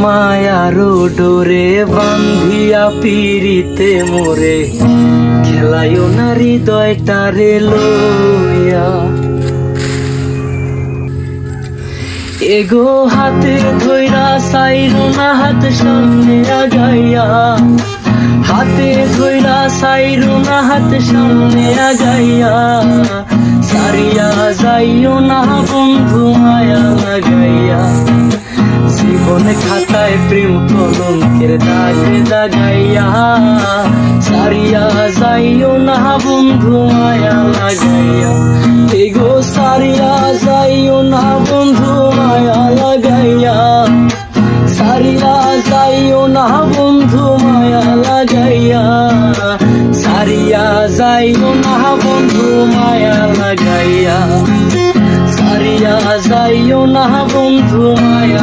মায়ার ডোরে বান্ধিয়া পিরিতে মোরে খেলায়ও না হৃদয়টারে লইয়া। এগো হাতে ধইরা সাইরো না হাত সামনে আগাইয়া, হাতে ধইরা সাইরো না হাত সামনে আগাইয়া। সারিয়া যাইও না বন্ধু মায়া লাগাইয়া, জীবন খাতায় প্রেম কলঙ্কের দাগ দাগাইয়া। সারিয়া যাইও না বন্ধু মায়া লাগাইয়া, এগো সারিয়া যাইও না বন্ধু মায়া লাগাইয়া। সারিয়া যাইও না বন্ধু মায়া লাগাইয়া, সারিয়া যাইও না বন্ধু মায়া লাগাইয়া। সারিয়া যাইও না বন্ধু মায়া